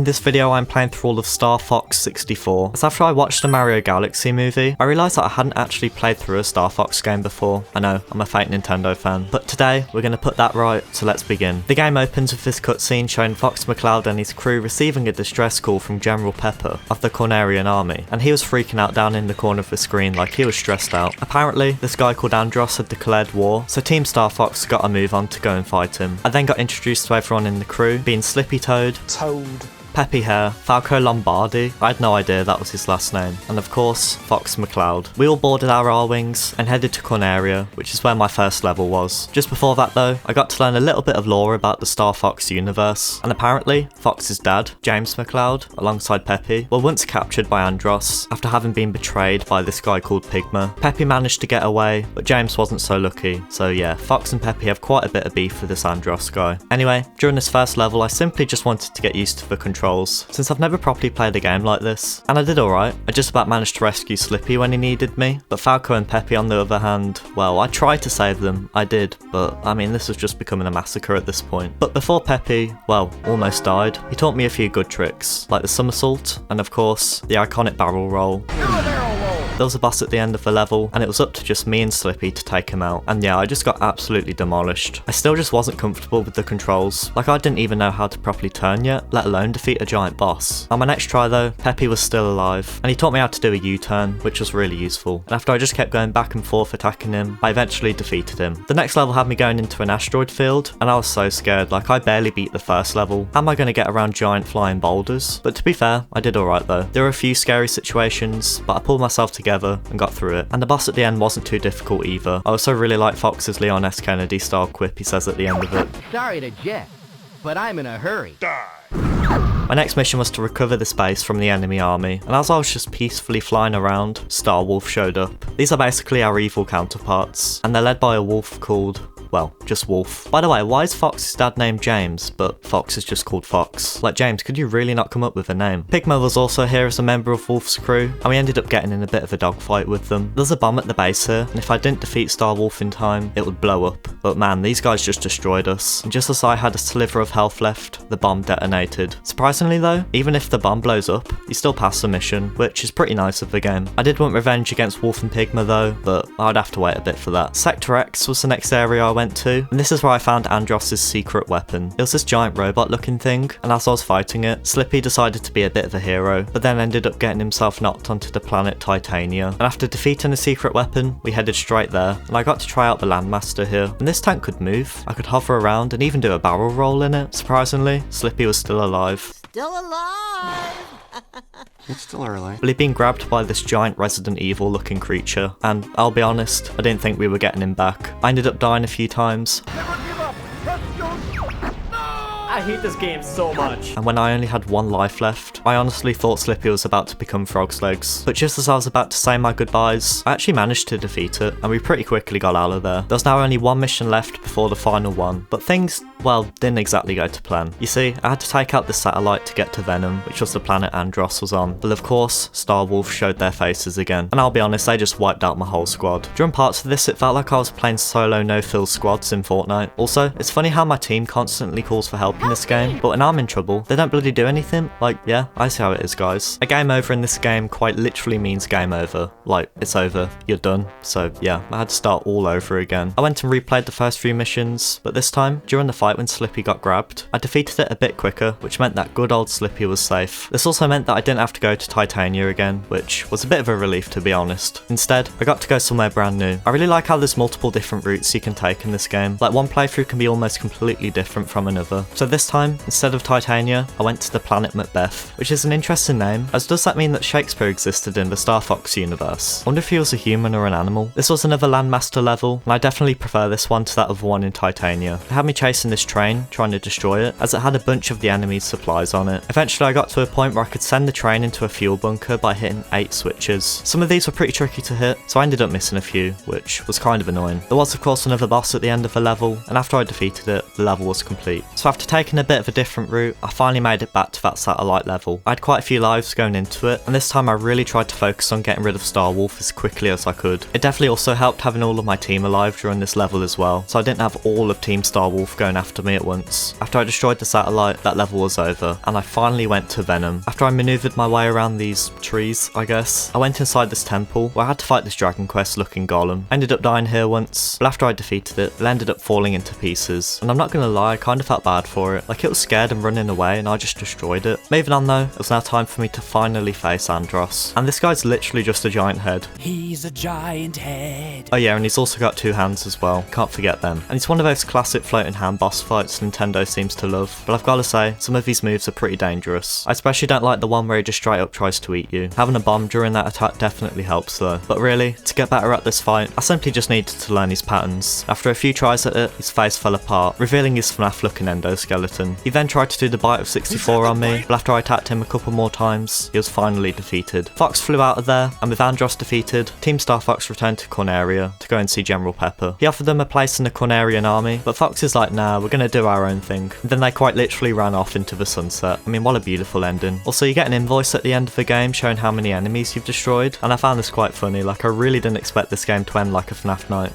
In this video I'm playing through all of Star Fox 64, as after I watched the Mario Galaxy movie, I realised that I hadn't actually played through a Star Fox game before. I know, I'm a fake Nintendo fan. But today, we're going to put that right, so let's begin. The game opens with this cutscene showing Fox McCloud and his crew receiving a distress call from General Pepper of the Cornerian army, and he was freaking out down in the corner of the screen like he was stressed out. Apparently, this guy called Andross had declared war, so Team Star Fox got a move on to go and fight him. I then got introduced to everyone in the crew, being Slippy Toad, Peppy Hair, Falco Lombardi, I had no idea that was his last name, and of course, Fox McCloud. We all boarded our R-Wings and headed to Corneria, which is where my first level was. Just before that though, I got to learn a little bit of lore about the Star Fox universe, and apparently, Fox's dad, James McCloud, alongside Peppy, were once captured by Andross after having been betrayed by this guy called Pigma. Peppy managed to get away, but James wasn't so lucky, so yeah, Fox and Peppy have quite a bit of beef with this Andross guy. Anyway, during this first level, I simply just wanted to get used to the controls, since I've never properly played a game like this, and I did alright. I just about managed to rescue Slippy when he needed me, but Falco and Peppy on the other hand, well, I tried to save them, I did, but I mean this was just becoming a massacre at this point. But before Peppy, well, almost died, he taught me a few good tricks, like the somersault, and of course, the iconic barrel roll. There was a boss at the end of the level, and it was up to just me and Slippy to take him out, and yeah, I just got absolutely demolished. I still just wasn't comfortable with the controls, like I didn't even know how to properly turn yet, let alone defeat a giant boss. On my next try though, Peppy was still alive, and he taught me how to do a U-turn, which was really useful, and after I just kept going back and forth attacking him, I eventually defeated him. The next level had me going into an asteroid field, and I was so scared, like I barely beat the first level. How am I going to get around giant flying boulders? But to be fair, I did alright though. There were a few scary situations, but I pulled myself together and got through it. And the boss at the end wasn't too difficult either. I also really like Fox's Leon S. Kennedy style quip he says at the end of it. Sorry to jet, but I'm in a hurry. My next mission was to recover this base from the enemy army, and as I was just peacefully flying around, Star Wolf showed up. These are basically our evil counterparts, and they're led by a wolf called, well, just Wolf. By the way, why is Fox's dad named James, but Fox is just called Fox? Like, James, could you really not come up with a name? Pigma was also here as a member of Wolf's crew, and we ended up getting in a bit of a dogfight with them. There's a bomb at the base here, and if I didn't defeat Star Wolf in time, it would blow up. But man, these guys just destroyed us. And just as I had a sliver of health left, the bomb detonated. Surprisingly though, even if the bomb blows up, you still pass the mission, which is pretty nice of the game. I did want revenge against Wolf and Pigma though, but I'd have to wait a bit for that. Sector X was the next area I went to, and this is where I found Andross's secret weapon. It was this giant robot looking thing, and as I was fighting it, Slippy decided to be a bit of a hero, but then ended up getting himself knocked onto the planet Titania. And after defeating the secret weapon, we headed straight there, and I got to try out the Landmaster here. And this tank could move, I could hover around and even do a barrel roll in it. Surprisingly, Slippy was still alive. Still alive! It's still early. Well, he'd been grabbed by this giant Resident Evil looking creature, and I'll be honest, I didn't think we were getting him back. I ended up dying a few times. I hate this game so much. And when I only had one life left, I honestly thought Slippy was about to become Frog's Legs. But just as I was about to say my goodbyes, I actually managed to defeat it, and we pretty quickly got out of there. There was now only one mission left before the final one, but things, well, didn't exactly go to plan. You see, I had to take out the satellite to get to Venom, which was the planet Andross was on. But of course, Star Wolf showed their faces again. And I'll be honest, they just wiped out my whole squad. During parts of this, it felt like I was playing solo no-fill squads in Fortnite. Also, it's funny how my team constantly calls for help in this game, but when I'm in trouble, they don't bloody do anything. Like, yeah, I see how it is, guys. A game over in this game quite literally means game over. Like, it's over, you're done. So yeah, I had to start all over again. I went and replayed the first few missions, but this time, during the fight when Slippy got grabbed, I defeated it a bit quicker, which meant that good old Slippy was safe. This also meant that I didn't have to go to Titania again, which was a bit of a relief to be honest. Instead, I got to go somewhere brand new. I really like how there's multiple different routes you can take in this game. Like, one playthrough can be almost completely different from another. So this time, instead of Titania, I went to the planet Macbeth, which is an interesting name, as does that mean that Shakespeare existed in the Star Fox universe? I wonder if he was a human or an animal. This was another Landmaster level, and I definitely prefer this one to that other one in Titania. It had me chasing this train, trying to destroy it, as it had a bunch of the enemy's supplies on it. Eventually I got to a point where I could send the train into a fuel bunker by hitting 8 switches. Some of these were pretty tricky to hit, so I ended up missing a few, which was kind of annoying. There was of course another boss at the end of the level, and after I defeated it, the level was complete. So after taking taking a bit of a different route, I finally made it back to that satellite level. I had quite a few lives going into it, and this time I really tried to focus on getting rid of Starwolf as quickly as I could. It definitely also helped having all of my team alive during this level as well, so I didn't have all of Team Starwolf going after me at once. After I destroyed the satellite, that level was over, and I finally went to Venom. After I manoeuvred my way around these trees, I guess, I went inside this temple where I had to fight this Dragon Quest looking golem. I ended up dying here once, but after I defeated it, it ended up falling into pieces. And I'm not gonna lie, I kind of felt bad for it. Like, it was scared and running away and I just destroyed it. Moving on though, it was now time for me to finally face Andros. And this guy's literally just a giant head. He's a giant head. Oh yeah, and he's also got 2 hands as well. Can't forget them. And it's one of those classic floating hand boss fights Nintendo seems to love. But I've gotta say, some of these moves are pretty dangerous. I especially don't like the one where he just straight up tries to eat you. Having a bomb during that attack definitely helps though. But really, to get better at this fight, I simply just needed to learn his patterns. After a few tries at it, his face fell apart, revealing his FNAF looking endoskeleton. He then tried to do the bite of 64 on me, but after I attacked him a couple more times, he was finally defeated. Fox flew out of there, and with Andros defeated, Team Star Fox returned to Corneria to go and see General Pepper. He offered them a place in the Cornerian army, but Fox is like, nah, we're gonna do our own thing. And then they quite literally ran off into the sunset. I mean, what a beautiful ending. Also, you get an invoice at the end of the game showing how many enemies you've destroyed, and I found this quite funny. Like, I really didn't expect this game to end like a FNAF night.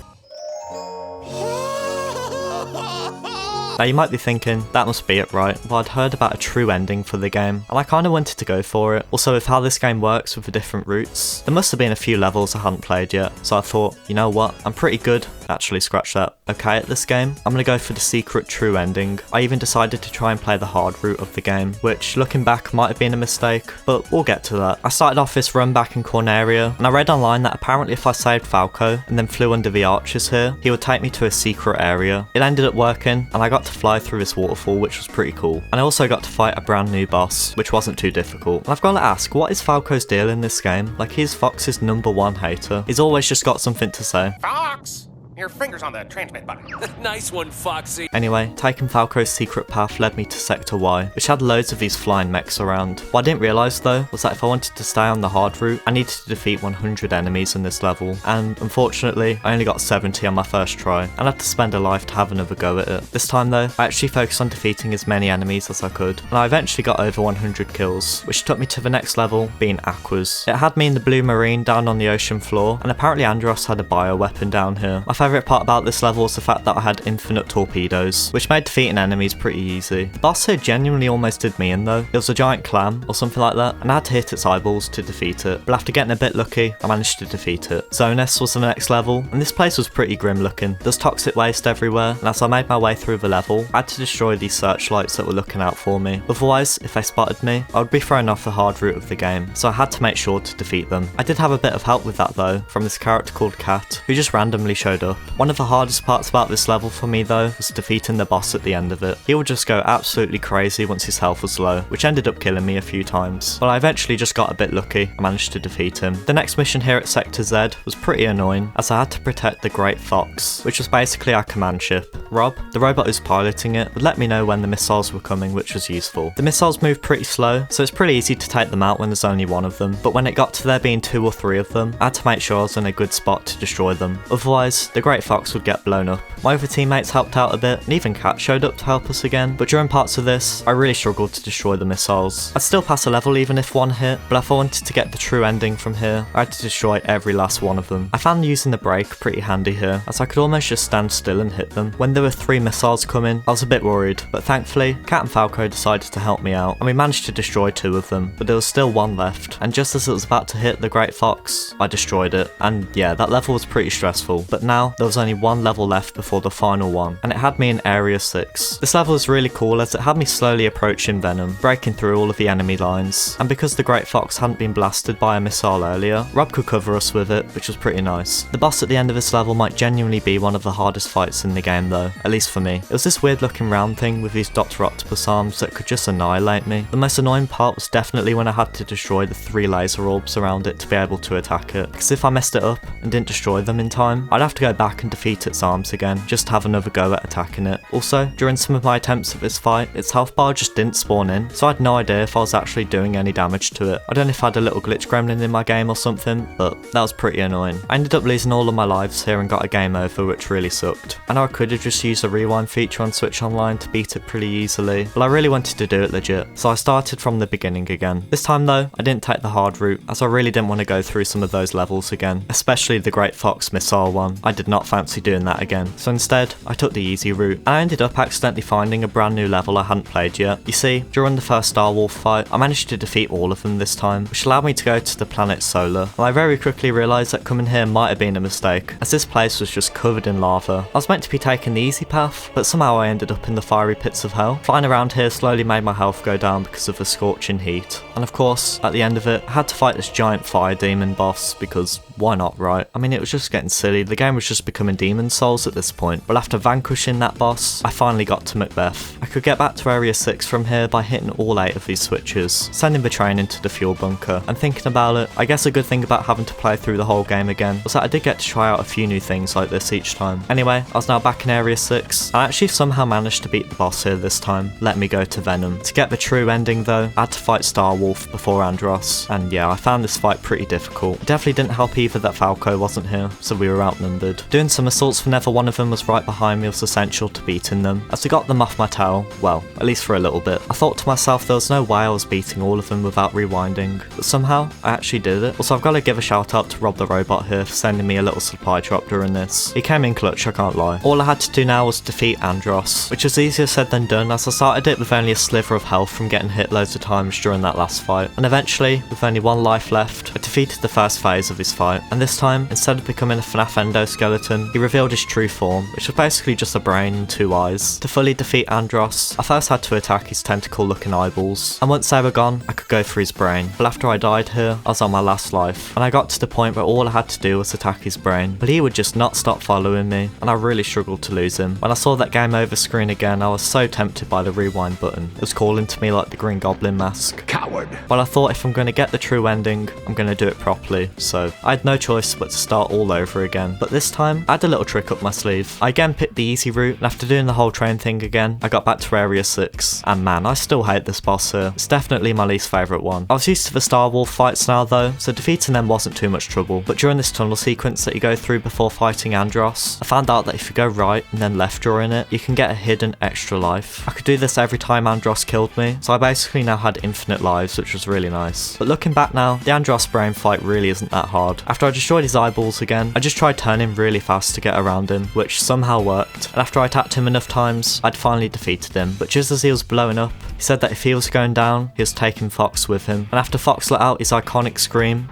Now you might be thinking, that must be it, right? But I'd heard about a true ending for the game, and I kinda wanted to go for it. Also, with how this game works with the different routes, there must have been a few levels I hadn't played yet, so I thought, you know what, I'm pretty good, actually scratch that, okay at this game. I'm gonna go for the secret true ending. I even decided to try and play the hard route of the game, which looking back might have been a mistake, but we'll get to that. I started off this run back in Corneria, and I read online that apparently if I saved Falco and then flew under the arches here, he would take me to a secret area. It ended up working, and I got to fly through this waterfall, which was pretty cool. And I also got to fight a brand new boss, which wasn't too difficult. And I've got to ask, what is Falco's deal in this game? Like, he's Fox's #1 hater. He's always just got something to say. Fox! Your finger's on the transmit button. Nice one, Foxy. Anyway, taking Falco's secret path led me to Sector Y, which had loads of these flying mechs around. What I didn't realise though, was that if I wanted to stay on the hard route, I needed to defeat 100 enemies in this level, and unfortunately, I only got 70 on my first try, and I had to spend a life to have another go at it. This time though, I actually focused on defeating as many enemies as I could, and I eventually got over 100 kills, which took me to the next level, being Aquas. It had me in the blue marine down on the ocean floor, and apparently Andros had a bioweapon down here. My favourite part about this level was the fact that I had infinite torpedoes, which made defeating enemies pretty easy. The boss here genuinely almost did me in though. It was a giant clam, or something like that, and I had to hit its eyeballs to defeat it, but after getting a bit lucky, I managed to defeat it. Zoness was the next level, and this place was pretty grim looking. There's toxic waste everywhere, and as I made my way through the level, I had to destroy these searchlights that were looking out for me. Otherwise, if they spotted me, I would be thrown off the hard route of the game, so I had to make sure to defeat them. I did have a bit of help with that though, from this character called Cat, who just randomly showed up. One of the hardest parts about this level for me though was defeating the boss at the end of it. He would just go absolutely crazy once his health was low, which ended up killing me a few times. But I eventually just got a bit lucky and managed to defeat him. The next mission here at Sector Z was pretty annoying, as I had to protect the Great Fox, which was basically our command ship. Rob, the robot who's piloting it, would let me know when the missiles were coming, which was useful. The missiles move pretty slow, so it's pretty easy to take them out when there's only one of them, but when it got to there being 2 or 3 of them, I had to make sure I was in a good spot to destroy them. Otherwise, the Great Fox would get blown up. My other teammates helped out a bit, and even Cat showed up to help us again, but during parts of this, I really struggled to destroy the missiles. I'd still pass a level even if one hit, but if I wanted to get the true ending from here, I had to destroy every last one of them. I found using the brake pretty handy here, as I could almost just stand still and hit them. When there were 3 missiles coming, I was a bit worried, but thankfully, Cat and Falco decided to help me out, and we managed to destroy 2 of them, but there was still 1 left, and just as it was about to hit the Great Fox, I destroyed it, and yeah, that level was pretty stressful, but now there was only 1 level left before the final one, and it had me in Area 6. This level was really cool as it had me slowly approaching Venom, breaking through all of the enemy lines, and because the Great Fox hadn't been blasted by a missile earlier, Rob could cover us with it, which was pretty nice. The boss at the end of this level might genuinely be one of the hardest fights in the game though, at least for me. It was this weird looking round thing with these Dr. Octopus arms that could just annihilate me. The most annoying part was definitely when I had to destroy the 3 laser orbs around it to be able to attack it, because if I messed it up and didn't destroy them in time, I'd have to go back and defeat its arms again, just to have another go at attacking it. Also, during some of my attempts at this fight, its health bar just didn't spawn in, so I had no idea if I was actually doing any damage to it. I don't know if I had a little glitch gremlin in my game or something, but that was pretty annoying. I ended up losing all of my lives here and got a game over, which really sucked. I know I could have just used the rewind feature on Switch Online to beat it pretty easily, but I really wanted to do it legit, so I started from the beginning again. This time though, I didn't take the hard route, as I really didn't want to go through some of those levels again, especially the Great Fox Missile one. I did not fancy doing that again, so instead, I took the easy route, and I ended up accidentally finding a brand new level I hadn't played yet. You see, during the first Star Wolf fight, I managed to defeat all of them this time, which allowed me to go to the planet Solar, and I very quickly realised that coming here might have been a mistake, as this place was just covered in lava. I was meant to be taking the easy path, but somehow I ended up in the fiery pits of hell. Flying around here slowly made my health go down because of the scorching heat, and of course, at the end of it, I had to fight this giant fire demon boss, because why not, right? I mean, it was just getting silly, the game was just becoming Demon Souls at this point, but after vanquishing that boss, I finally got to Macbeth. I could get back to Area 6 from here by hitting all 8 of these switches, sending the train into the fuel bunker, and thinking about it, I guess a good thing about having to play through the whole game again was that I did get to try out a few new things like this each time. Anyway, I was now back in Area 6, I actually somehow managed to beat the boss here this time, let me go to Venom. To get the true ending though, I had to fight Star Wolf before Andros, and yeah, I found this fight pretty difficult. It definitely didn't help either that Falco wasn't here, so we were outnumbered. Doing some assaults whenever one of them was right behind me was essential to beating them, as I got them off my tail, well, at least for a little bit. I thought to myself there was no way I was beating all of them without rewinding, but somehow, I actually did it. Also, I've got to give a shout out to Rob the Robot here for sending me a little supply drop during this. He came in clutch, I can't lie. All I had to do now was defeat Andros, which was easier said than done, as I started it with only a sliver of health from getting hit loads of times during that last fight, and eventually, with only 1 life left, I defeated the first phase of his fight, and this time, instead of becoming a FNAF endoskeleton, he revealed his true form, which was basically just a brain and 2 eyes. To fully defeat Andros, I first had to attack his tentacle looking eyeballs, and once they were gone, I could go for his brain, but after I died here, I was on my last life, and I got to the point where all I had to do was attack his brain, but he would just not stop following me, and I really struggled to lose him. When I saw that game over screen again, I was so tempted by the rewind button. It was calling to me like the Green Goblin mask. Coward. Well, I thought if I'm going to get the true ending, I'm going to do it properly, so I had no choice but to start all over again. But this time, I had a little trick up my sleeve. I again picked the easy route, and after doing the whole train thing again, I got back to Area 6, and man, I still hate this boss here. It's definitely my least favourite one. I was used to the Star Wolf fights now though, so defeating them wasn't too much trouble, but during this tunnel sequence that you go through before fighting Andros, I found out that if you go right and then left during it, you can get a hidden extra life. I could do this every time Andros killed me, so I basically now had infinite lives, which was really nice. But looking back now, the Andros brain fight really isn't that hard. After I destroyed his eyeballs again, I just tried turning really fast to get around him, which somehow worked, and after I attacked him enough times, I'd finally defeated him. But just as he was blowing up, he said that if he was going down, he was taking Fox with him, and after Fox let out his iconic scream,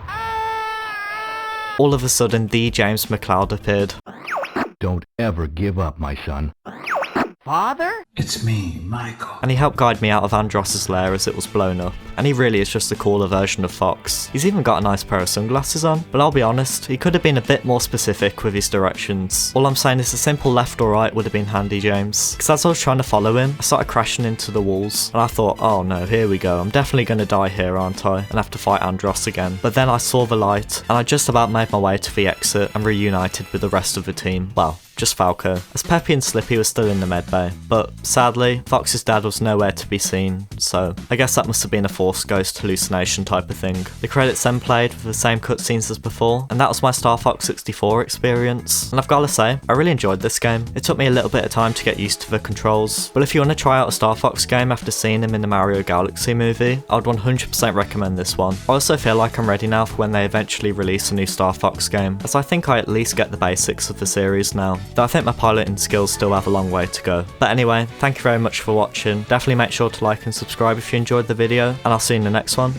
all of a sudden the James McCloud appeared. Don't ever give up, my son. Father? It's me, Michael. And he helped guide me out of Andros's lair as it was blown up, and he really is just a cooler version of Fox. He's even got a nice pair of sunglasses on, but I'll be honest, he could have been a bit more specific with his directions. All I'm saying is a simple left or right would have been handy, James, because as I was trying to follow him, I started crashing into the walls, and I thought, oh no, here we go, I'm definitely going to die here, aren't I, and have to fight Andros again. But then I saw the light, and I just about made my way to the exit and reunited with the rest of the team. Well, just Falco, as Peppy and Slippy were still in the medbay. But sadly, Fox's dad was nowhere to be seen, so I guess that must have been a Force Ghost hallucination type of thing. The credits then played with the same cutscenes as before, and that was my Star Fox 64 experience. And I've got to say, I really enjoyed this game. It took me a little bit of time to get used to the controls, but if you want to try out a Star Fox game after seeing him in the Mario Galaxy movie, I would 100% recommend this one. I also feel like I'm ready now for when they eventually release a new Star Fox game, as I think I at least get the basics of the series now, though I think my piloting skills still have a long way to go. But anyway, thank you very much for watching. Definitely make sure to like and subscribe if you enjoyed the video, and I'll see you in the next one.